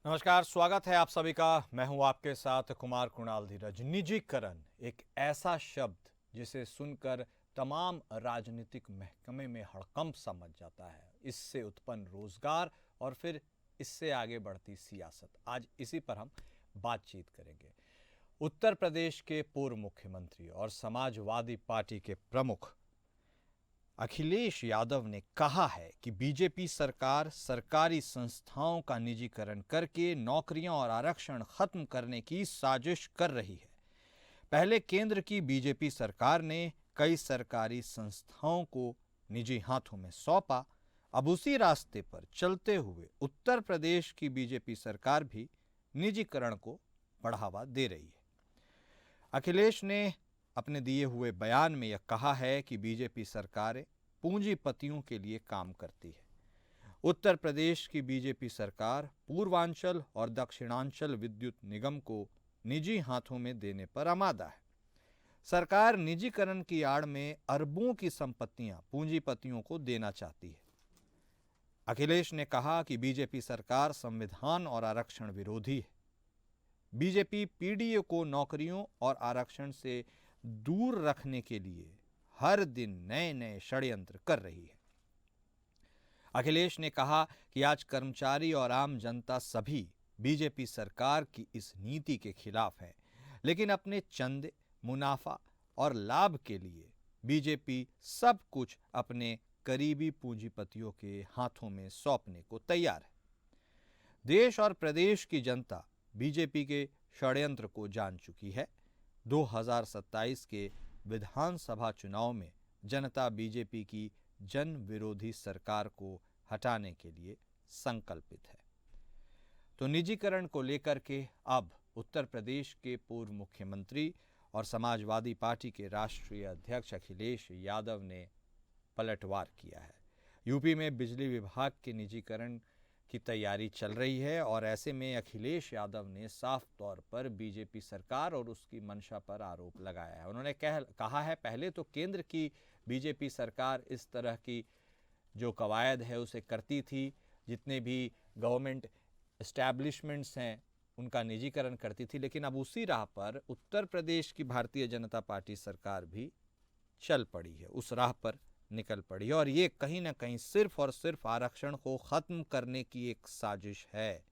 नमस्कार, स्वागत है आप सभी का। मैं हूं आपके साथ कुमार कुणाल धीरज। निजीकरण एक ऐसा शब्द जिसे सुनकर तमाम राजनीतिक महकमे में हड़कंप सा मच जाता है। इससे उत्पन्न रोजगार और फिर इससे आगे बढ़ती सियासत, आज इसी पर हम बातचीत करेंगे। उत्तर प्रदेश के पूर्व मुख्यमंत्री और समाजवादी पार्टी के प्रमुख अखिलेश यादव ने कहा है कि बीजेपी सरकार सरकारी संस्थाओं का निजीकरण करके नौकरियां और आरक्षण खत्म करने की साजिश कर रही है। पहले केंद्र की बीजेपी सरकार ने कई सरकारी संस्थाओं को निजी हाथों में सौंपा। अब उसी रास्ते पर चलते हुए उत्तर प्रदेश की बीजेपी सरकार भी निजीकरण को बढ़ावा दे रही है। अखिलेश ने अपने दिए हुए बयान में यह कहा है कि बीजेपी सरकारें पूंजीपतियों के लिए काम करती है। उत्तर प्रदेश की बीजेपी सरकार पूर्वांचल और दक्षिणांचल विद्युत निगम को निजी हाथों में देने पर आमादा है। सरकार निजीकरण की आड़ में अरबों की संपत्तियां पूंजीपतियों को देना चाहती है। अखिलेश ने कहा कि बीजेपी सरकार संविधान और आरक्षण विरोधी है। बीजेपी पीडीए को नौकरियों और आरक्षण से दूर रखने के लिए हर दिन नए नए षड्यंत्र कर रही है। अखिलेश ने कहा कि आज कर्मचारी और आम जनता सभी बीजेपी सरकार की इस नीति के खिलाफ है, लेकिन अपने चंदे, मुनाफा और लाभ के लिए बीजेपी सब कुछ अपने करीबी पूंजीपतियों के हाथों में सौंपने को तैयार है। देश और प्रदेश की जनता बीजेपी के षड्यंत्र को जान चुकी है। 2027 के विधानसभा चुनाव में जनता बीजेपी की जन विरोधी सरकार को हटाने के लिए संकल्पित है। तो निजीकरण को लेकर के अब उत्तर प्रदेश के पूर्व मुख्यमंत्री और समाजवादी पार्टी के राष्ट्रीय अध्यक्ष अखिलेश यादव ने पलटवार किया है। यूपी में बिजली विभाग के निजीकरण की तैयारी चल रही है और ऐसे में अखिलेश यादव ने साफ तौर पर बीजेपी सरकार और उसकी मंशा पर आरोप लगाया है। उन्होंने कहा है, पहले तो केंद्र की बीजेपी सरकार इस तरह की जो कवायद है उसे करती थी, जितने भी गवर्नमेंट एस्टैब्लिशमेंट्स हैं उनका निजीकरण करती थी, लेकिन अब उसी राह पर उत्तर प्रदेश की भारतीय जनता पार्टी सरकार भी चल पड़ी है, उस राह पर निकल पड़ी है। और ये कहीं ना कहीं सिर्फ और सिर्फ आरक्षण को खत्म करने की एक साजिश है।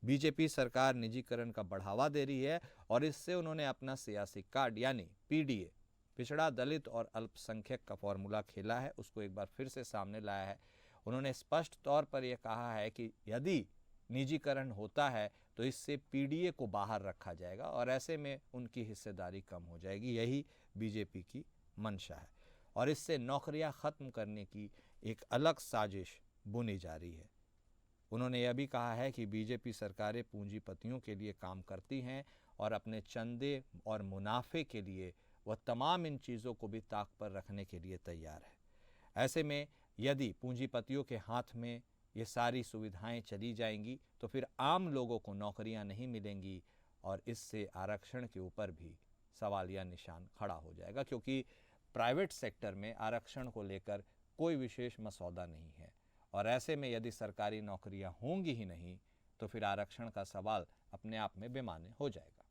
बीजेपी सरकार निजीकरण का बढ़ावा दे रही है और इससे उन्होंने अपना सियासी कार्ड यानी पीडीए, पिछड़ा, दलित और अल्पसंख्यक का फॉर्मूला खेला है, उसको एक बार फिर से सामने लाया है। उन्होंने स्पष्ट तौर पर यह कहा है कि यदि निजीकरण होता है तो इससे पीडीए को बाहर रखा जाएगा और ऐसे में उनकी हिस्सेदारी कम हो जाएगी। यही बीजेपी की मंशा है और इससे नौकरियां खत्म करने की एक अलग साजिश बुनी जा रही है। उन्होंने यह भी कहा है कि बीजेपी सरकारें पूंजीपतियों के लिए काम करती हैं और अपने चंदे और मुनाफे के लिए वह तमाम इन चीज़ों को भी ताक पर रखने के लिए तैयार है। ऐसे में यदि पूंजीपतियों के हाथ में ये सारी सुविधाएं चली जाएंगी तो फिर आम लोगों को नौकरियां नहीं मिलेंगी और इससे आरक्षण के ऊपर भी सवालिया निशान खड़ा हो जाएगा, क्योंकि प्राइवेट सेक्टर में आरक्षण को लेकर कोई विशेष मसौदा नहीं है और ऐसे में यदि सरकारी नौकरियां होंगी ही नहीं तो फिर आरक्षण का सवाल अपने आप में बेमाने हो जाएगा।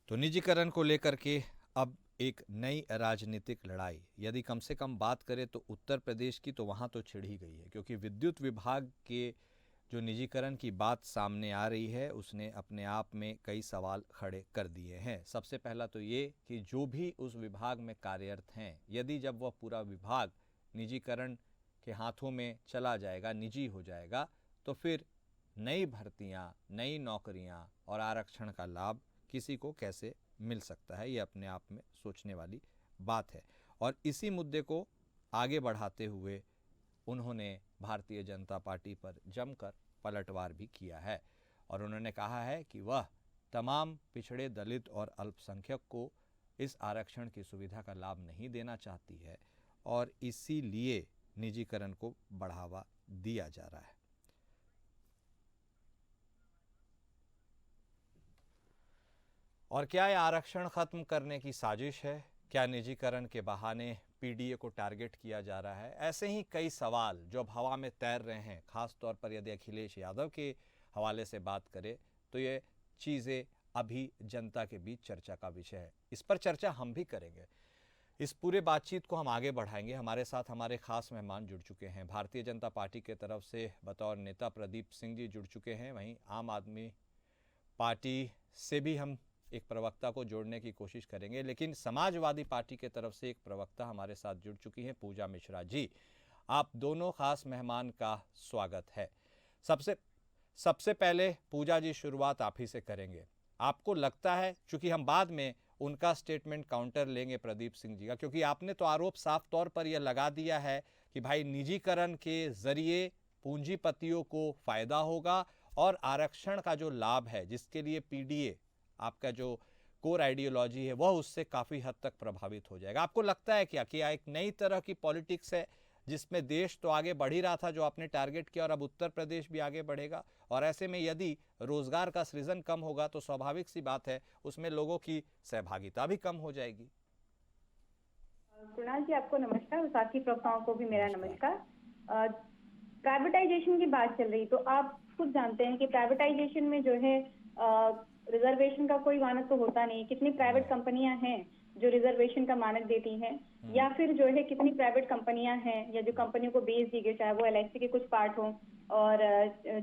तो निजीकरण को लेकर के अब एक नई राजनीतिक लड़ाई यदि कम से कम बात करें तो उत्तर प्रदेश की, तो वहाँ तो छिड़ ही गई है, क्योंकि विद्युत विभाग के जो निजीकरण की बात सामने आ रही है उसने अपने आप में कई सवाल खड़े कर दिए हैं। सबसे पहला तो ये कि जो भी उस विभाग में कार्यरत हैं, यदि जब वह पूरा विभाग निजीकरण के हाथों में चला जाएगा, निजी हो जाएगा, तो फिर नई भर्तियां, नई नौकरियां और आरक्षण का लाभ किसी को कैसे मिल सकता है, ये अपने आप में सोचने वाली बात है। और इसी मुद्दे को आगे बढ़ाते हुए उन्होंने भारतीय जनता पार्टी पर जमकर पलटवार भी किया है और उन्होंने कहा है कि वह तमाम पिछड़े, दलित और अल्पसंख्यक को इस आरक्षण की सुविधा का लाभ नहीं देना चाहती है और इसीलिए निजीकरण को बढ़ावा दिया जा रहा है। और क्या यह आरक्षण खत्म करने की साजिश है? क्या निजीकरण के बहाने पीडीए को टारगेट किया जा रहा है। ऐसे ही कई सवाल जो अब हवा में तैर रहे हैं, खास तौर पर यदि अखिलेश यादव के हवाले से बात करें तो ये चीज़ें अभी जनता के बीच चर्चा का विषय है। इस पर चर्चा हम भी करेंगे। इस पूरे बातचीत को हम आगे बढ़ाएंगे। हमारे साथ हमारे खास मेहमान जुड़ चुके हैं। भारतीय जनता पार्टी के तरफ से बतौर नेता प्रदीप सिंह जी जुड़ चुके हैं। वहीं आम आदमी पार्टी से भी हम एक प्रवक्ता को जोड़ने की कोशिश करेंगे, लेकिन समाजवादी पार्टी के तरफ से एक प्रवक्ता हमारे साथ जुड़ चुकी हैं, पूजा मिश्रा जी। आप दोनों खास मेहमान का स्वागत है। सबसे पहले पूजा जी, शुरुआत आप ही से करेंगे। आपको लगता है, चूंकि हम बाद में उनका स्टेटमेंट काउंटर लेंगे प्रदीप सिंह जी का, क्योंकि आपने तो आरोप साफ तौर पर यह लगा दिया है कि भाई निजीकरण के जरिए पूंजीपतियों को फायदा होगा और आरक्षण का जो लाभ है, जिसके लिए पीडीए आपका जो कोर आइडियोलॉजी है वह उससे काफ़ी हद तक प्रभावित हो जाएगा। आपको लगता है क्या कि एक नई तरह की पॉलिटिक्स है जिसमें देश तो आगे बढ़ ही रहा था जो आपने टारगेट किया, और अब उत्तर प्रदेश भी आगे बढ़ेगा, और ऐसे में यदि रोजगार का सृजन कम होगा तो स्वाभाविक सी बात है उसमें लोगों की सहभागिता भी कम हो जाएगी। कुणाल जी, आपको नमस्कार और साथी प्रवक्ताओं को भी मेरा नमस्कार। प्राइवेटाइजेशन की बात चल रही, तो आप खुद जानते हैं कि प्राइवेटाइजेशन में जो है रिजर्वेशन का कोई मानक तो होता नहीं। कितनी प्राइवेट कंपनियां हैं जो रिजर्वेशन का मानक देती हैं, या फिर जो है कितनी प्राइवेट कंपनियां हैं या जो कंपनियों को बेच दी गई, चाहे वो एलआईसी के कुछ पार्ट हो और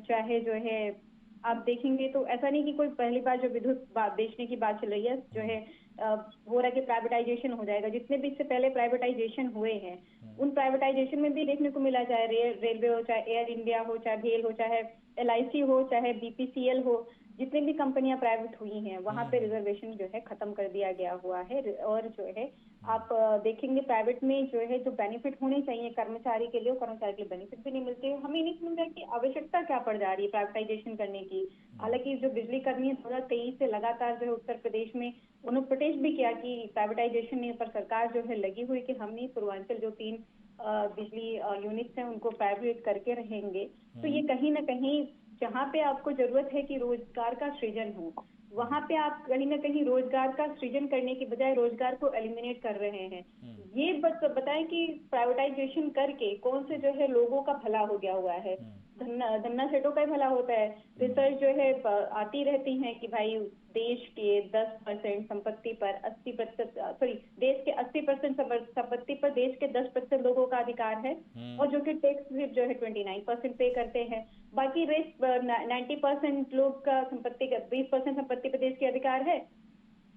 चाहे जो है आप देखेंगे तो ऐसा नहीं कि कोई पहली बार जो विद्युत बेचने की बात चल रही है जो है हो रहा है कि प्राइवेटाइजेशन हो जाएगा। जितने भी इससे पहले प्राइवेटाइजेशन हुए हैं उन प्राइवेटाइजेशन में भी देखने को मिला, चाहे रेलवे हो, चाहे एयर इंडिया हो, चाहे भेल हो, चाहे एलआईसी हो, चाहे बीपीसीएल हो, जितनी भी कंपनियां प्राइवेट हुई हैं वहां पे रिजर्वेशन जो है खत्म कर दिया गया हुआ है। और जो है आप देखेंगे प्राइवेट में जो है जो बेनिफिट होने चाहिए कर्मचारी के लिए, वो कर्मचारी के लिए बेनिफिट भी नहीं मिलते। हमें नहीं समझ रहा कि आवश्यकता क्या पड़ जा रही है प्राइवेटाइजेशन करने की। हालांकि जो बिजली कर्मी 2023 से लगातार जो है उत्तर प्रदेश में उन्होंने प्रोटेस्ट भी किया कि प्राइवेटाइजेशन पर सरकार जो है लगी हुई कि हमने पूर्वांचल जो 3 बिजली यूनिट्स हैं उनको प्राइवेट करके रहेंगे। तो ये कहीं ना कहीं जहाँ पे आपको जरूरत है कि रोजगार का सृजन हो, वहां पे आप कहीं ना कहीं रोजगार का सृजन करने की बजाय रोजगार को एलिमिनेट कर रहे हैं। ये बताएं कि प्राइवेटाइजेशन करके कौन से जो है लोगों का भला हो गया हुआ है। धन्ना सेठों का ही भला होता है। रिसर्च जो है आती रहती है कि भाई देश के 10% संपत्ति पर 80%, देश के 80% संपत्ति पर देश के 10% लोगों का अधिकार है, और जो कि टैक्स जो है 29% पे करते हैं। बाकी रेस्ट 90% लोग का संपत्ति का 20% संपत्ति पर देश के अधिकार है,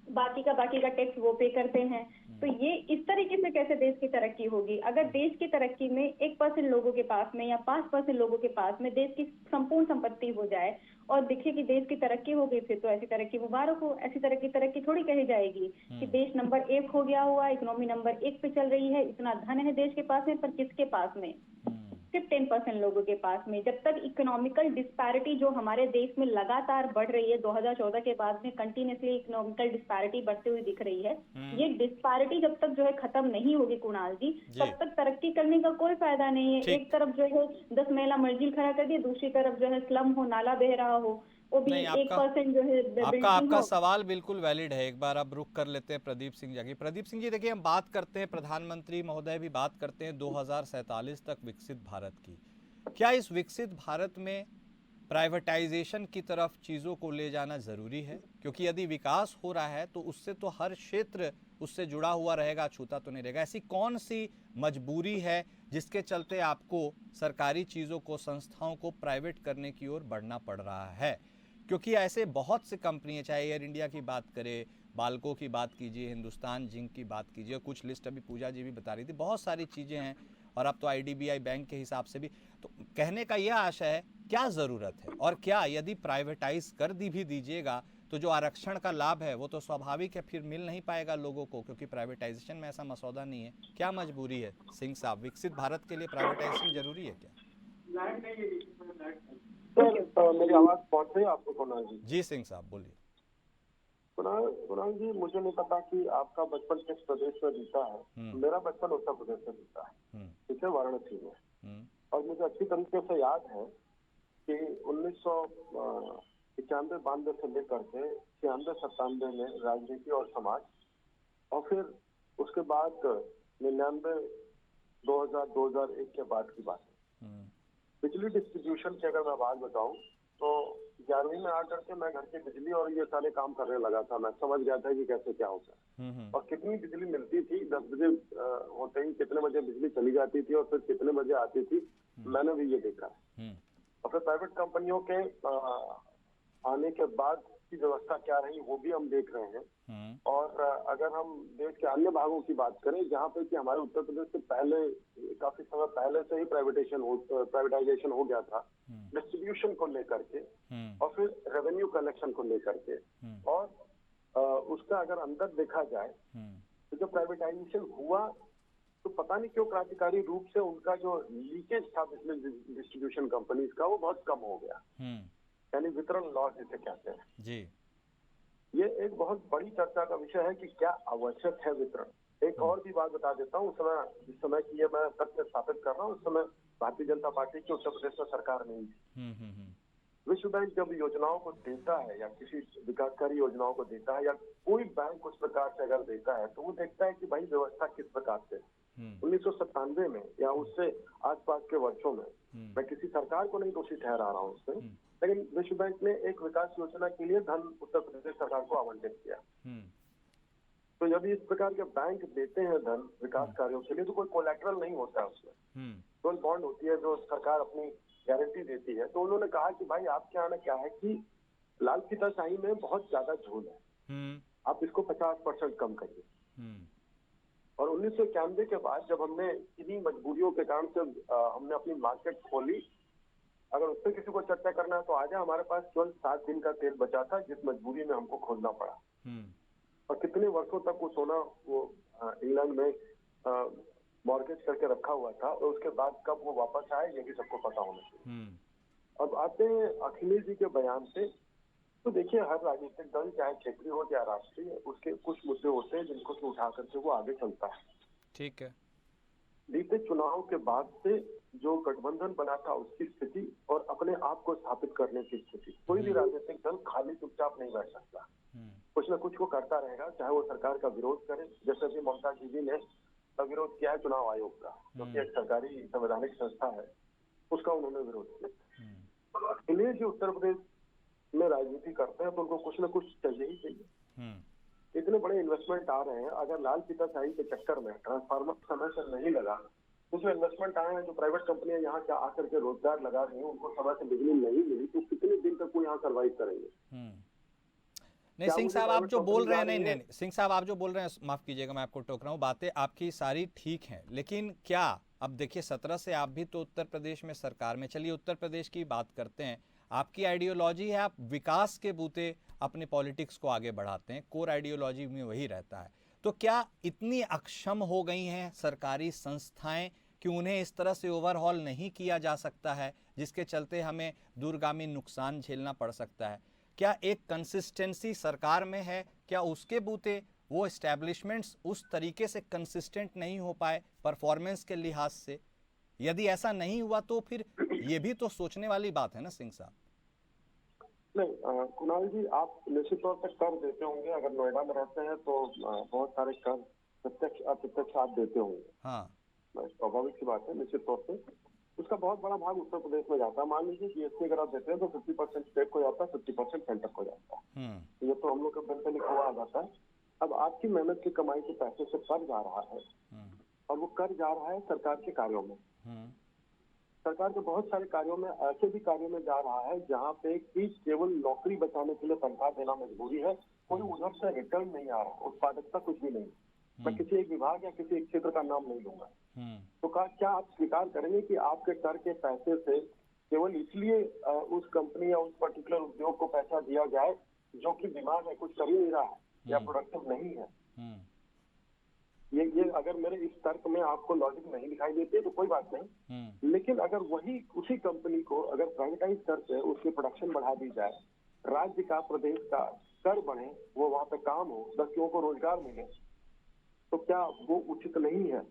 बाकी का टैक्स वो पे करते हैं। तो ये इस तरीके से कैसे देश की तरक्की होगी? अगर देश की तरक्की में 1% लोगों के पास में या 5% लोगों के पास में देश की संपूर्ण संपत्ति हो जाए और दिखे कि देश की तरक्की हो गई, फिर तो ऐसी तरक्की मुबारक हो। ऐसी तरक्की थोड़ी कही जाएगी कि देश नंबर 1 हो गया हुआ, इकोनॉमी नंबर 1 पे चल रही है, इतना धन है देश के पास में, पर किसके पास में? सिर्फ 10% लोगों के पास में। जब तक इकोनॉमिकल डिस्पैरिटी जो हमारे देश में लगातार बढ़ रही है, 2014 के बाद में कंटिन्यूसली इकोनॉमिकल डिस्पैरिटी बढ़ती हुई दिख रही है, ये डिस्पैरिटी जब तक जो है खत्म नहीं होगी कुणाल जी, तब तक तरक्की करने का कोई फायदा नहीं है। एक तरफ जो है 10 महिला मंजिल खड़ा कर दिए, दूसरी तरफ जो है स्लम हो, नाला बह रहा हो, वो भी 1% जो है आपका सवाल बिल्कुल वैलिड है। एक बार अब रुक कर लेते हैं प्रदीप सिंह जी। प्रदीप सिंह जी, देखिए हम बात करते हैं, प्रधानमंत्री महोदय भी बात करते हैं 2047 तक विकसित भारत की। क्या इस विकसित भारत में प्राइवेटाइजेशन की तरफ चीज़ों को ले जाना ज़रूरी है? क्योंकि यदि विकास हो रहा है तो उससे तो हर क्षेत्र उससे जुड़ा हुआ रहेगा, छूता तो नहीं रहेगा। ऐसी कौन सी मजबूरी है जिसके चलते आपको सरकारी चीज़ों को, संस्थाओं को प्राइवेट करने की ओर बढ़ना पड़ रहा है? क्योंकि ऐसे बहुत से कंपनियां, चाहे एयर इंडिया की बात करें, बाल्को की बात कीजिए, हिंदुस्तान जिंक की बात कीजिए, कुछ लिस्ट अभी पूजा जी भी बता रही थी, बहुत सारी चीज़ें हैं, और अब तो आईडीबीआई बैंक के हिसाब से भी। तो कहने का यह आशा है, क्या ज़रूरत है, और क्या यदि प्राइवेटाइज कर भी दीजिएगा तो जो आरक्षण का लाभ है वो तो स्वाभाविक है फिर मिल नहीं पाएगा लोगों को, क्योंकि प्राइवेटाइजेशन में ऐसा मसौदा नहीं है। क्या मजबूरी है सिंह साहब, विकसित भारत के लिए प्राइवेटाइजेशन जरूरी है क्या? तो मेरी आवाज पहुंच रही है आपको कुणाल जी? जी सिंह साहब बोलिए। कुणाल जी, मुझे नहीं पता कि आपका बचपन किस प्रदेश में बीता है। मेरा बचपन उत्तर प्रदेश में बीता है, ठीक है, वाराणसी में। और मुझे अच्छी तरीके से याद है कि 1991-92 से लेकर के 96-97 में राजनीति और समाज, और फिर उसके बाद 99, 2000, 2001 के बाद की बात है। बिजली डिस्ट्रीब्यूशन की अगर मैं बात बताऊं तो 11वीं में आकर के मैं घर की बिजली और ये सारे काम करने लगा था। मैं समझ गया था कि कैसे क्या होता है और कितनी बिजली मिलती थी। 10 बजे होते ही कितने बजे बिजली चली जाती थी और फिर कितने बजे आती थी, मैंने भी ये देखा है। और फिर प्राइवेट कंपनियों के आने के बाद की व्यवस्था क्या रही वो भी हम देख रहे हैं। और अगर हम देश के अन्य भागों की बात करें जहाँ पे कि हमारे उत्तर प्रदेश से पहले काफी समय पहले से ही प्राइवेटाइजेशन हो गया था डिस्ट्रीब्यूशन को लेकर के और फिर रेवेन्यू कलेक्शन को लेकर के। और उसका अगर अंदर देखा जाए तो जब प्राइवेटाइजेशन हुआ तो पता नहीं क्यों क्रांतिकारी रूप से उनका जो लीकेज था बिजली डिस्ट्रीब्यूशन कंपनीज का वो बहुत कम हो गया। यानी वितरण लॉस जिसे कहते हैं जी। ये एक बहुत बड़ी चर्चा का विषय है कि क्या आवश्यक है वितरण। एक और भी बात बता देता हूँ, जिस समय की ये मैं तथ्य स्थापित कर रहा हूँ उस समय भारतीय जनता पार्टी की उत्तर प्रदेश में सरकार नहीं थी। विश्व बैंक जब योजनाओं को देता है या किसी विकासकारी योजनाओं को देता है या कोई बैंक उस प्रकार से अगर देता है तो वो देखता है कि भाई व्यवस्था किस प्रकार से 1997 में या उससे आसपास के वर्षों में, मैं किसी सरकार को नहीं दोषी ठहरा रहा हूँ उसमें, लेकिन विश्व बैंक ने एक विकास योजना के लिए धन उत्तर प्रदेश सरकार को आवंटित किया। तो यदि इस प्रकार के बैंक देते हैं धन विकास कार्यों के लिए तो कोई कोलैटरल नहीं होता है उसमें, तो बॉन्ड होती है जो सरकार अपनी गारंटी देती है। तो उन्होंने कहा कि भाई आपके यहाँ क्या है कि लाल फीताशाही में बहुत ज्यादा झोल है, आप इसको 50% कम करिए। और 1991 के बाद जब हमने इन्हीं मजबूरियों के कारण से हमने अपनी मार्केट खोली, अगर उससे किसी को चर्चा करना है तो आज हमारे पास केवल 7 दिन का तेल बचा था जिस मजबूरी में हमको खोलना पड़ा। और कितने वर्षों तक वो सोना वो इंग्लैंड में मॉर्गेज करके रखा हुआ था और उसके बाद कब वो वापस आए ये भी सबको पता होना चाहिए। अब आते हैं अखिलेश जी के बयान से, तो देखिए हर राजनीतिक दल चाहे क्षेत्रीय हो या राष्ट्रीय उसके कुछ मुद्दे होते हैं जिनको उठा करके वो आगे चलता है। ठीक है। बीते चुनाव के बाद से जो गठबंधन बना था उसकी स्थिति और अपने आप को स्थापित करने की स्थिति, कोई भी राजनीतिक दल खाली चुपचाप नहीं बैठ सकता, कुछ न कुछ वो करता रहेगा, चाहे वो सरकार का विरोध करे। जैसे कि ममता जी ने विरोध किया है चुनाव आयोग का, जो कि एक सरकारी संवैधानिक संस्था है, उसका उन्होंने विरोध किया। अखिलेश जी उत्तर प्रदेश में राजनीति करते हैं तो उनको कुछ न कुछ चाहिए ही चाहिए। इतने बड़े इन्वेस्टमेंट आ रहे हैं, अगर लाल फीताशाही के चक्कर में ट्रांसफार्मर समय से नहीं लगा, उसमें इन्वेस्टमेंट आए हैं जो प्राइवेट कंपनियां यहाँ क्या आकर के रोजगार लगा रही हैं, उनको समय से बिजली नहीं मिली तो कितने दिन तक वो यहाँ सर्वाइव करेंगे। नहीं सिंह साहब आप जो बोल रहे हैं, नहीं सिंह साहब आप जो बोल रहे हैं, माफ कीजिएगा मैं आपको टोक रहा हूँ, बातें आपकी सारी ठीक हैं, लेकिन क्या अब देखिए 17 से आप भी तो उत्तर प्रदेश में सरकार में, चलिए उत्तर प्रदेश की बात करते हैं। आपकी आइडियोलॉजी है आप विकास के बूते अपने पॉलिटिक्स को आगे बढ़ाते हैं, कोर आइडियोलॉजी में वही रहता है। तो क्या इतनी अक्षम हो गई हैं सरकारी संस्थाएं कि उन्हें इस तरह से ओवरहॉल नहीं किया जा सकता है, जिसके चलते हमें दूरगामी नुकसान झेलना पड़ सकता है? क्या एक कंसिस्टेंसी सरकार में है, क्या उसके बूते वो एस्टैब्लिशमेंट्स उस तरीके से कंसिस्टेंट नहीं हो पाए परफॉर्मेंस के लिहाज से? यदि ऐसा नहीं हुआ तो फिर ये भी तो सोचने वाली बात है ना सिंह साहब। नहीं कुणाल जी, आप निश्चित तौर पर कर देते होंगे, अगर नोएडा में रहते हैं तो बहुत सारे कर प्रत्यक्ष अप्रत्यक्ष आप देते होंगे। हाँ, स्वाभाविक सी बात है, निश्चित तौर पे उसका बहुत बड़ा भाग उत्तर प्रदेश में जाता है। मान लीजिए जीएसटी अगर आप देते हैं तो 50% स्टेट को जाता है, 50% सेंटर को जाता है। ये तो हम लोग के बिल पे लिखा हुआ आ जाता है। अब आपकी मेहनत की कमाई के पैसे से कर जा रहा है और वो कर जा रहा है सरकार के कार्यों में। सरकार के बहुत सारे कार्यों में, ऐसे भी कार्यों में जा रहा है जहाँ पे कि केवल नौकरी बचाने के लिए तनख्वाह देना मजबूरी है, कोई उधर से रिटर्न नहीं आ रहा, उत्पादकता कुछ भी नहीं। मैं किसी एक विभाग या किसी एक क्षेत्र का नाम नहीं लूंगा। तो क्या आप स्वीकार करेंगे कि आपके कर के पैसे से केवल इसलिए उस कंपनी या उस पर्टिकुलर उद्योग को पैसा दिया जाए जो कि दिमाग है, कुछ कर ही नहीं रहा है या प्रोडक्टिव नहीं है? ये अगर मेरे इस तर्क में आपको लॉजिक नहीं दिखाई देती तो कोई बात नहीं, लेकिन अगर वही उसी कंपनी को अगर प्राइवेटाइज करके उसकी प्रोडक्शन बढ़ा दी जाए, राज्य का प्रदेश का कर बढ़े, वो वहां पे काम हो, 10 लोगों को रोजगार मिले, तो क्या वो उचित नहीं है?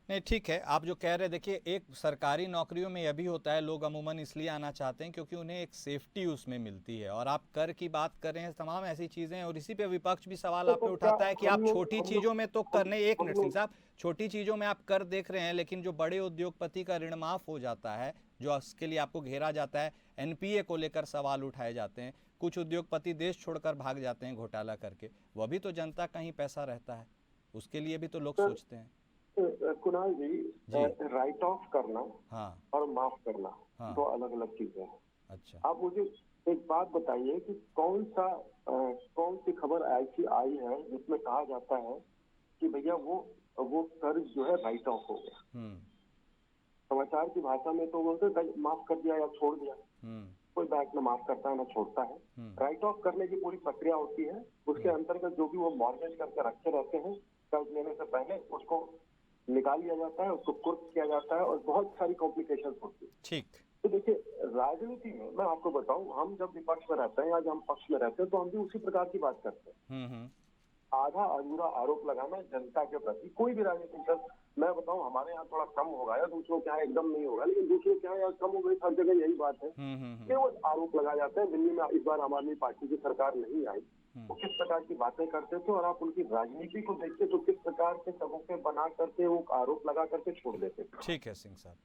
नहीं ठीक है, आप जो कह रहे हैं, देखिए एक सरकारी नौकरियों में यह भी होता है, लोग अमूमन इसलिए आना चाहते हैं क्योंकि उन्हें एक सेफ्टी उसमें मिलती है। और आप कर की बात कर रहे हैं, तमाम ऐसी चीज़ें हैं। और इसी पे विपक्ष भी सवाल आप तो पे क्या उठाता है कि आप छोटी चीज़ों में तो करने, एक हम मिनट सिंह लोग साहब, छोटी चीज़ों में आप कर देख रहे हैं, लेकिन जो बड़े उद्योगपति का ऋण माफ़ हो जाता है, जो उसके लिए आपको घेरा जाता है, एनपीए को लेकर सवाल उठाए जाते हैं, कुछ उद्योगपति देश छोड़कर भाग जाते हैं घोटाला करके, वह भी तो जनता का ही पैसा रहता है, उसके लिए भी तो लोग सर, सोचते हैं। कुणाल जी, जी। राइट ऑफ करना हाँ। और माफ करना हाँ। दो अलग अलग चीजें हैं। अच्छा। आप मुझे एक बात बताइए कि कौन सी खबर ऐसी आई है जिसमें कहा जाता है कि भैया वो कर्ज जो है राइट ऑफ हो गया। समाचार की भाषा में तो बोलते माफ कर दिया या छोड़ दिया। कोई बैंक न माफ करता है न छोड़ता है। राइट ऑफ करने की पूरी प्रक्रिया होती है। उसके अंतर्गत जो भी वो मॉर्गेज करके रखे रहते हैं, कर्ज लेने से पहले उसको निकाल लिया जाता है, उसको कुर्क किया जाता है और बहुत सारी कॉम्प्लिकेशन होती है। ठीक। तो देखिए, राजनीति में मैं आपको बताऊं, हम जब विपक्ष में रहते हैं या जब हम पक्ष में रहते हैं तो हम भी उसी प्रकार की बात करते हैं। आधा अधूरा आरोप लगाना जनता के प्रति, कोई भी राजनीतिक दल, मैं बताऊं हमारे यहाँ थोड़ा कम होगा या दूसरों के यहाँ एकदम नहीं होगा, लेकिन दूसरों के यहाँ यार कम हो गई, हर जगह यही बात है कि वो आरोप लगाए जाते हैं। दिल्ली में इस बार आम आदमी पार्टी की सरकार नहीं आई, वो किस प्रकार की बातें करते थे और आप उनकी राजनीति को देखते तो किस प्रकार के सबूत बना करके वो आरोप लगा करके छोड़ देते थे। ठीक है सिंह साहब,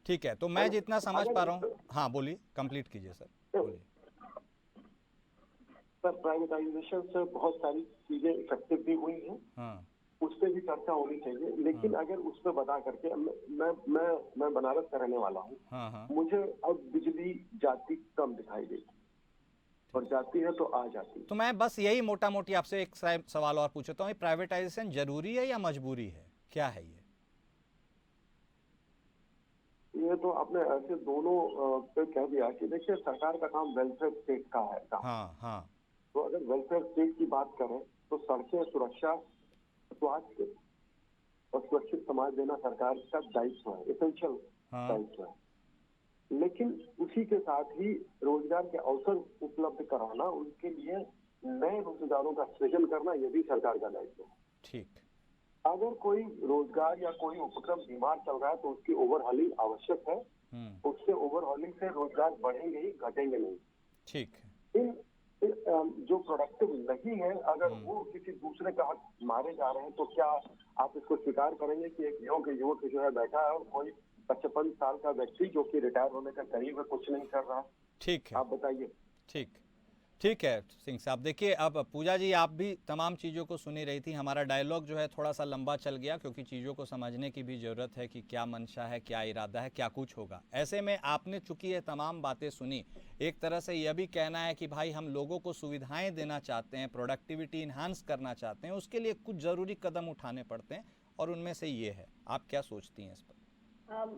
ठीक है। तो मैं जितना समझ पा रहा हूँ, हाँ बोलिए, कंप्लीट कीजिए सर, बोलिए। सर, प्राइवेटाइजेशन से बहुत सारी चीजें इफेक्टिव भी हुई हैं। हाँ। उस पर भी चर्चा होनी चाहिए, लेकिन अगर उस पर बता करके मैं बनारस का रहने वाला हूँ। हाँ। मुझे अब बिजली जाती कम दिखाई देती और जाती है तो आ जाती है। तो मैं बस यही मोटा मोटी आपसे एक सवाल और पूछता हूँ, प्राइवेटाइजेशन जरूरी है या मजबूरी है, क्या है ये तो आपने ऐसे दोनों पे कह दिया कि देखिए, सरकार का काम वेलफेयर स्टेट का है काम। हाँ। तो अगर वेलफेयर स्टेट की बात करें तो सड़कें, सुरक्षा, स्वास्थ्य और सुरक्षित समाज देना सरकार का दायित्व है, एसेंशियल दायित्व है। लेकिन उसी के साथ ही रोजगार के अवसर उपलब्ध कराना, उनके लिए नए रोजगारों का सृजन करना, यह भी सरकार का दायित्व है। ठीक। अगर कोई रोजगार या कोई उपक्रम बीमार चल रहा है तो उसकी ओवरहॉलिंग आवश्यक है। उससे ओवरहॉलिंग से रोजगार बढ़ेंगे ही, घटेंगे नहीं। ठीक। इन जो प्रोडक्टिव नहीं है, अगर वो किसी दूसरे का हक मारे जा रहे हैं तो क्या आप इसको स्वीकार करेंगे कि एक युवक जो है बैठा है और कोई 55 साल का व्यक्ति जो कि रिटायर होने का करीब है, कुछ नहीं कर रहा? ठीक है, आप बताइए। ठीक है सिंह साहब। देखिए, अब पूजा जी आप भी तमाम चीज़ों को सुनी रही थी। हमारा डायलॉग जो है थोड़ा सा लंबा चल गया क्योंकि चीज़ों को समझने की भी ज़रूरत है कि क्या मंशा है, क्या इरादा है, क्या कुछ होगा। ऐसे में आपने चूंकि ये तमाम बातें सुनी, एक तरह से यह भी कहना है कि भाई हम लोगों को सुविधाएं देना चाहते हैं, प्रोडक्टिविटी इन्हांस करना चाहते हैं, उसके लिए कुछ ज़रूरी कदम उठाने पड़ते हैं और उनमें से ये है। आप क्या सोचती हैं इस पर?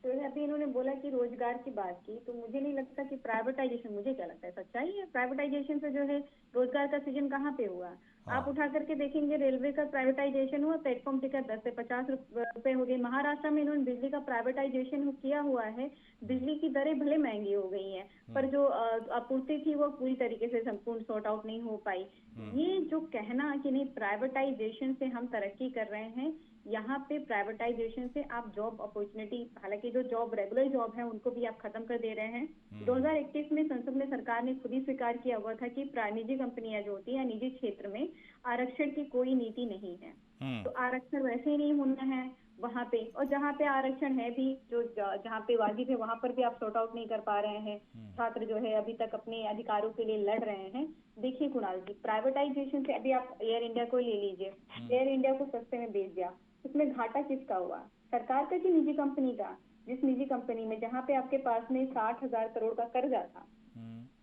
तो अभी इन्होंने बोला कि रोजगार की बात की, तो मुझे नहीं लगता कि प्राइवेटाइजेशन, मुझे क्या लगता है सच्चाई है, प्राइवेटाइजेशन से जो है रोजगार का सृजन कहाँ पे हुआ? आप उठा करके देखेंगे, रेलवे का प्राइवेटाइजेशन हुआ, प्लेटफॉर्म टिकट 10 से 50 रुपए हो गए। महाराष्ट्र में इन्होंने बिजली का प्राइवेटाइजेशन किया हुआ है, बिजली की दरें भले महंगी हो गई हैं, पर जो आपूर्ति थी वो पूरी तरीके से संपूर्ण सॉर्ट आउट नहीं हो पाई। ये जो कहना कि नहीं प्राइवेटाइजेशन से हम तरक्की कर रहे हैं, यहाँ पे प्राइवेटाइजेशन से आप जॉब अपॉर्चुनिटी, हालांकि जो जॉब रेगुलर जॉब है उनको भी आप खत्म कर दे रहे हैं। 2021 में संसद में सरकार ने खुद ही स्वीकार किया हुआ था कि निजी कंपनियां जो होती है, निजी क्षेत्र में आरक्षण की कोई नीति नहीं है। तो आरक्षण वैसे ही नहीं होना है वहाँ पे, और जहाँ पे आरक्षण है भी, जो जहाँ पे वाजिब है वहाँ पर भी आप सॉर्ट आउट नहीं कर पा रहे हैं। छात्र जो है अभी तक अपने अधिकारों के लिए लड़ रहे हैं। देखिए कुणाल जी, प्राइवेटाइजेशन से अभी आप एयर इंडिया को ले लीजिए, एयर इंडिया को सस्ते में बेच दिया, उसमें घाटा किसका हुआ? सरकार का कि निजी कंपनी का? जिस निजी कंपनी में जहाँ पे आपके पास में 60,000 करोड़ का कर्जा था,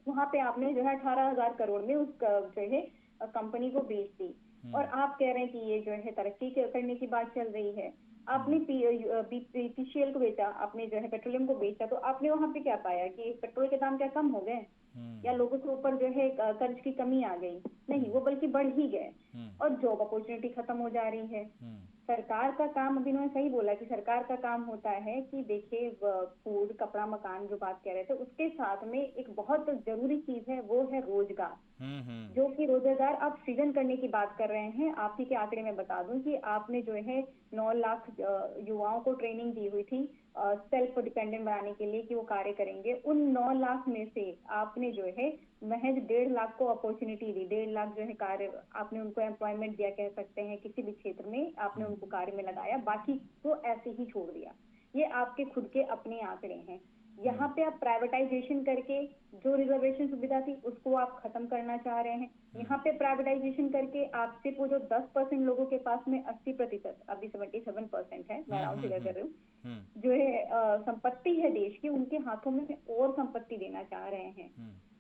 वहाँ पे आपने जो है 18,000 करोड़ में उस जो है कंपनी को बेच दी। और आप कह रहे हैं कि ये जो है तरक्की करने की बात चल रही है। आपने बीपीसीएल को बेचा, आपने जो है पेट्रोलियम को बेचा, तो आपने वहाँ पे क्या पाया कि पेट्रोल के दाम क्या कम हो गए या लोगों के ऊपर जो है कर्ज की कमी आ गई? नहीं, वो बल्कि बढ़ ही गए और जॉब अपॉर्चुनिटी खत्म हो जा रही है। सरकार का काम, अभी उन्होंने सही बोला कि सरकार का काम होता है कि देखिए फूड, कपड़ा, मकान जो बात कह रहे थे, उसके साथ में एक बहुत जरूरी चीज है, वो है रोजगार। जो कि रोजगार आप सृजन करने की बात कर रहे हैं। आप ही के आंकड़े में बता दूं कि आपने जो है 9 लाख युवाओं को ट्रेनिंग दी हुई थी सेल्फ डिपेंडेंट बनाने के लिए कि वो कार्य करेंगे। उन 9 लाख में से आपने जो है महज 1.5 लाख को अपॉर्चुनिटी दी, 1.5 लाख जो है कार्य आपने उनको एम्प्लॉयमेंट दिया, कह सकते हैं किसी भी क्षेत्र में आपने उनको कार्य में लगाया, बाकी को ऐसे ही छोड़ दिया। ये आपके खुद के अपने आंकड़े हैं। यहाँ पे आप प्राइवेटाइजेशन करके जो रिजर्वेशन सुविधा थी उसको आप खत्म करना चाह रहे हैं। यहाँ पे प्राइवेटाइजेशन करके आप सिर्फ वो जो 10% लोगों के पास में 80%, अभी 77% है, मैं राउंड फिगर कर रही हूँ, जो है संपत्ति है देश की, उनके हाथों में और संपत्ति देना चाह रहे हैं।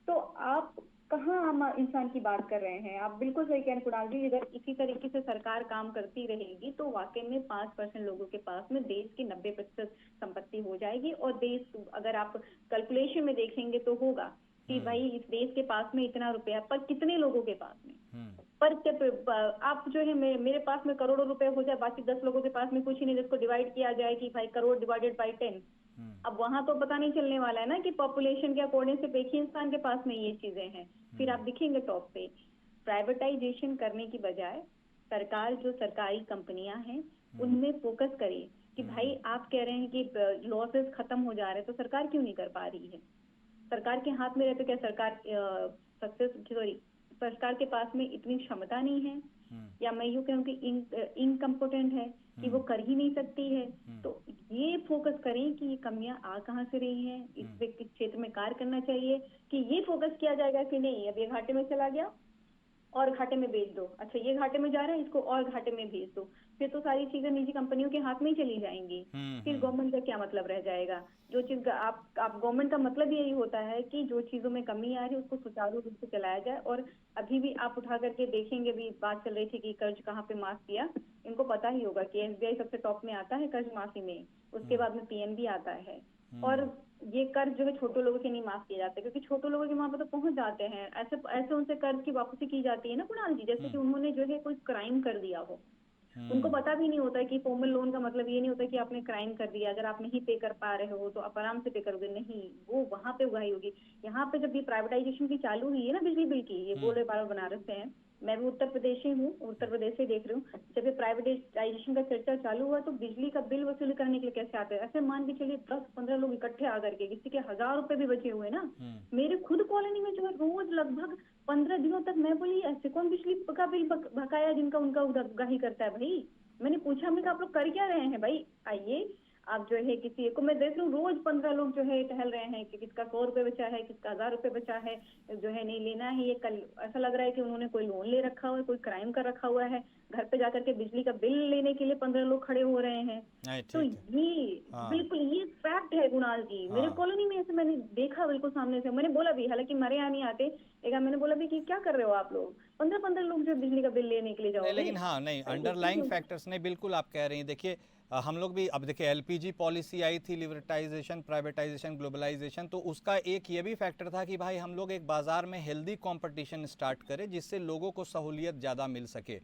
तो आप कहाँ आम इंसान की बात कर रहे हैं? आप बिल्कुल सही कह रहे हैं कुणाल जी। अगर इसी तरीके से सरकार काम करती रहेगी तो वाकई में 5% लोगों के पास में देश की 90% संपत्ति हो जाएगी। और देश, अगर आप कैलकुलेशन में देखेंगे तो होगा कि भाई इस देश के पास में इतना रुपया, पर कितने लोगों के पास में, पर आप जो है मेरे पास में करोड़ों रुपए हो जाए, बाकी 10 लोगों के पास में कुछ ही नहीं, जिसको डिवाइड किया जाए कि भाई करोड़ डिवाइडेड बाई 10, अब वहां तो पता नहीं चलने वाला है ना कि पॉपुलेशन के अकॉर्डिंग से एक ही इंसान के पास में ये चीजें हैं। फिर आप दिखेंगे टॉप पे। प्राइवेटाइजेशन करने की बजाय सरकार, जो सरकारी कंपनियां हैं उनमें फोकस करे कि भाई आप कह रहे हैं कि लॉसेस खत्म हो जा रहे हैं, तो सरकार क्यों नहीं कर पा रही है? सरकार के हाथ में रहते क्या सरकार के पास में इतनी क्षमता नहीं है, या मैं यूँ कहूँ कि इनकम्पोटेंट है कि वो कर ही नहीं सकती है। तो ये फोकस करें कि ये कमियां आ कहाँ से रही हैं, इस क्षेत्र में कार्य करना चाहिए। कि ये फोकस किया जाएगा कि नहीं अब ये घाटे में चला गया और घाटे में बेच दो, अच्छा ये घाटे में जा रहा है इसको और घाटे में भेज दो, फिर तो सारी चीजें निजी कंपनियों के हाथ में ही चली जाएंगी। फिर गवर्नमेंट का क्या मतलब रह जाएगा? जो चीज आप गवर्नमेंट का मतलब यही होता है कि जो चीजों में कमी आ रही है उसको सुचारू रूप से चलाया जाए। और अभी भी आप उठा करके देखेंगे, भी बात चल रही थी कि कर्ज कहाँ पे माफ किया, इनको पता ही होगा कि एसबीआई सबसे टॉप में आता है कर्ज माफी में, उसके बाद में पीएनबी आता है। और ये कर्ज जो है छोटे लोगों के नहीं माफ किए जाते, क्योंकि छोटे लोगों के वहां पर तो पहुंच जाते हैं, ऐसे उनसे कर्ज की वापसी की जाती है ना कुणाल जी, जैसे कि उन्होंने जो है कोई क्राइम कर दिया हो। उनको पता भी नहीं होता है कि फॉर्मल लोन का मतलब ये नहीं होता कि आपने क्राइम कर दिया, अगर आप नहीं पे कर पा रहे हो तो आप आराम से पे करोगे, नहीं, वो वहां पे उगाही होगी। यहाँ पे जब ये प्राइवेटाइजेशन की चालू हुई है ना बिजली बिल की, ये बोल रहे बार बनारस से हैं, मैं भी उत्तर प्रदेश ही हूँ, उत्तर प्रदेश से देख रही हूँ। जब ये प्राइवेटाइजेशन का चर्चा चालू हुआ तो बिजली का बिल वसूल करने के लिए कैसे आते हैं? ऐसे मान के चलिए 10-15 लोग इकट्ठे आकर के, किसी के 1000 रुपए भी बचे हुए ना। मेरे खुद कॉलोनी में जो है रोज लगभग 15 दिनों तक, मैं बोली ऐसे कौन बिजली का बिल बकाया जिनका उनका उगाही करता है भाई? मैंने पूछा, मैं आप लोग कर क्या रहे हैं भाई? आइए आप जो है किसी एक को मैं देख लूँ, रोज 15 लोग जो है टहल रहे हैं कि किसका 100 रुपए बचा है, किसका 1000 रुपए बचा है, जो है नहीं लेना है। ये कल ऐसा लग रहा है कि उन्होंने कोई लोन ले रखा हुआ है, कोई क्राइम कर रखा हुआ है, घर पे जाकर के बिजली का बिल लेने के लिए 15 लोग खड़े हो रहे हैं। तो ये बिल्कुल ये फैक्ट है कुणाल जी, मेरे कॉलोनी में ऐसे मैंने देखा बिल्कुल सामने से। मैंने बोला भी, हालांकि हमारे यहाँ नहीं आते, लेकिन मैंने बोला भी कि क्या कर रहे हो आप लोग, 15-15 लोग जो बिजली का बिल लेने के लिए जाओगे? लेकिन हाँ, नहीं, अंडरलाइंग फैक्टर्स नहीं, बिल्कुल आप कह रही हैं। देखिए हम लोग भी, अब देखिए एलपीजी पॉलिसी आई थी, लिबरटाइजेशन, प्राइवेटाइजेशन, ग्लोबलाइजेशन, तो उसका एक ये भी फैक्टर था कि भाई हम लोग एक बाज़ार में हेल्दी कंपटीशन स्टार्ट करें जिससे लोगों को सहूलियत ज़्यादा मिल सके।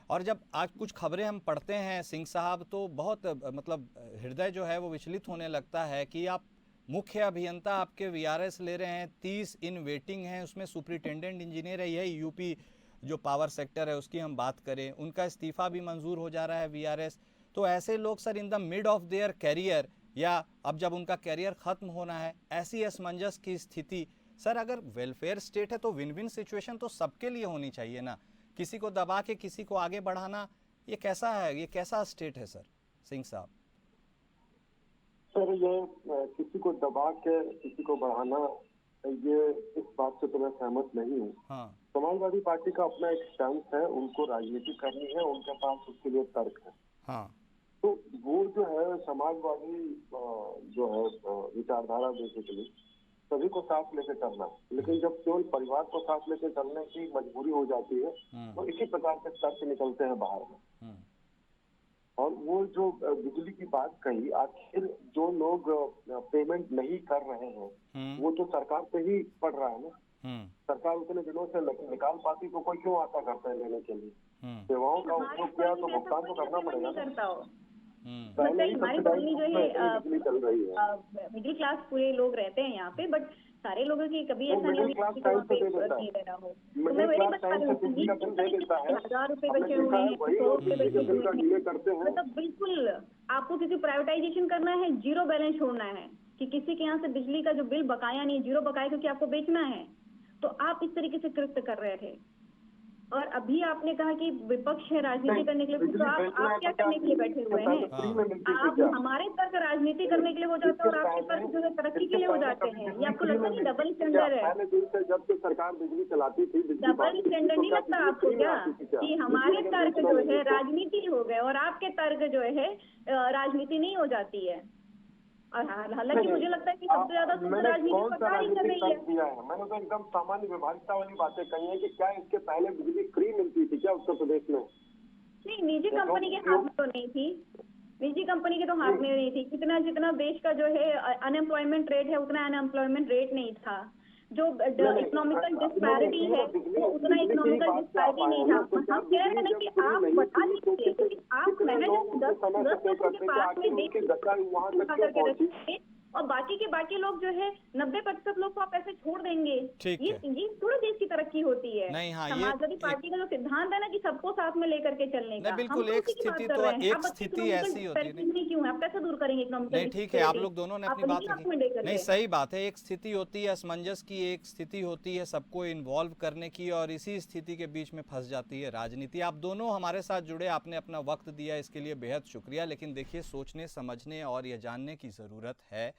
और जब आज कुछ खबरें हम पढ़ते हैं सिंह साहब, तो बहुत मतलब हृदय जो है वो विचलित होने लगता है कि आप मुख्य अभियंता आपके वीआरएस ले रहे हैं, 30 इन वेटिंग हैं, उसमें सुपरिटेंडेंट इंजीनियर है, यही यूपी जो पावर सेक्टर है उसकी हम बात करें, उनका इस्तीफा भी मंजूर हो जा रहा है वीआरएस। तो ऐसे लोग sir in the mid of their career, या अब जब उनका कैरियर खत्म होना है, ऐसी असमंजस की स्थिति, सर अगर वेलफेयर स्टेट है तो विन विन सिचुएशन तो सबके लिए होनी चाहिए ना। किसी को दबा के किसी को आगे बढ़ाना, ये कैसा है, ये कैसा स्टेट है सर सिंह साहब? सर ये किसी को दबा के किसी को बढ़ाना, ये इस बात से तो मैं सहमत नहीं हूँ। हाँ। समाजवादी पार्टी का अपना एक स्टैंड है, उनको राजनीति करनी है, उनके पास उसके लिए तर्क है। हाँ। तो वो जो है समाजवादी जो है विचारधारा बेसिकली सभी को साथ लेकर चलना, लेकिन जब केवल परिवार को साथ लेकर चलने की मजबूरी हो जाती है तो इसी प्रकार के तर्क निकलते हैं बाहर में। और वो जो बिजली की बात कही, आखिर जो लोग पेमेंट नहीं कर रहे हैं वो तो सरकार पे ही पड़ रहा है ना। सरकार उतने दिनों से निकाल पाती तो कोई क्यों आता करता है लेने के लिए? सेवाओं का उपयोग किया तो भुगतान तो करना पड़ेगा ना। करता हो पहले ही हमारी सब्सिडाइज कॉलोनी जो में है बिजली चल रही है। मिडिल क्लास पूरे लोग रहते हैं यहाँ पे, बट सारे लोगों की कभी ऐसा नहीं मिडिल क्लास टाइम से दे देता है, देना हो। मिडिल क्लास टाइम से बिजली का बिल दे देता है। 1000 रुपए हमने बचे देखा हुए है हैं, वही 100 लोग रुपए बिजली बचे के बिल हुए का हैं। डिले करते हैं। मतलब बिल्कुल आपको किसी प्राइवेटाइजेशन करना है, जीरो बैलेंस छोड़ना है कि किसी के यहाँ से बिजली का जो बिल बकाया नहीं, जीरो बकाया क्योंकि आपको बेचना है, तो आप इस तरीके से कृत्य कर रहे थे। और अभी आपने कहा कि विपक्ष है राजनीति करने के लिए, तो आप क्या करने के लिए बैठे हुए हैं? आप हमारे तर्क राजनीति करने के लिए हो जाते हैं और आपके तर्क जो है तरक्की के लिए हो जाते हैं। ये आपको लगता नहीं डबल स्टैंडर्ड है? पहले दिन से जब से सरकार बिजली चलाती थी, डबल स्टैंडर्ड नहीं लगता आपको क्या कि हमारे तर्क जो है राजनीति हो गए और आपके तर्क जो है राजनीति नहीं हो जाती है? और हालांकि मुझे लगता है कि सबसे ज्यादा राजनीति सरकार ही कर रही है। दिया है मैंने तो एकदम सामान्य व्यवहारिकता वाली बातें कही है कि क्या इसके पहले बिजली फ्री मिलती थी क्या उत्तर प्रदेश में? नहीं, निजी कंपनी के हाथ में तो नहीं थी, निजी कंपनी के तो हाथ में नहीं थी। जितना देश का जो है अनएम्प्लॉयमेंट रेट है उतना अनएम्प्लॉयमेंट रेट नहीं था। जो इकोनॉमिकल डिस्पैरिटी है वो उतना इकोनॉमिकल डिस्पैरिटी नहीं था। हम कह रहे हैं ना कि आप बढ़ा दीजिए, क्योंकि आप मैनेज 10 लोगों के पास में देख और बाकी के बाकी लोग जो है 90% लोग को आप ऐसे छोड़ देंगे। ये पूरे देश की तरक्की होती है। नहीं, हाँ, समाजवादी पार्टी का जो सिद्धांत है ना कि सबको साथ में लेकर के चलने का, बिल्कुल एक स्थिति तो एक स्थिति ऐसी होती है। नहीं क्यों आप कैसे दूर करेंगे इकोनॉमिक? नहीं ठीक है, आप लोग दोनों ने अपनी बात रखी। नहीं सही बात है, एक स्थिति होती है असमंजस की, एक स्थिति होती है सबको इन्वॉल्व करने की, और इसी स्थिति के बीच में फंस जाती है राजनीति। आप दोनों हमारे साथ जुड़े, आपने अपना वक्त दिया, इसके लिए बेहद शुक्रिया। लेकिन देखिए, सोचने समझने और ये जानने की ज़रूरत है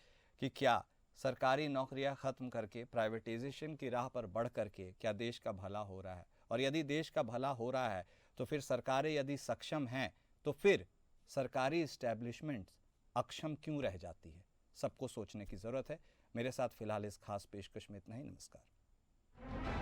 कि क्या सरकारी नौकरियां खत्म करके प्राइवेटाइजेशन की राह पर बढ़ करके क्या देश का भला हो रहा है? और यदि देश का भला हो रहा है तो फिर सरकारें यदि सक्षम हैं तो फिर सरकारी इस्टेब्लिशमेंट्स अक्षम क्यों रह जाती है? सबको सोचने की ज़रूरत है। मेरे साथ फिलहाल इस खास पेशकश में इतना ही। नमस्कार।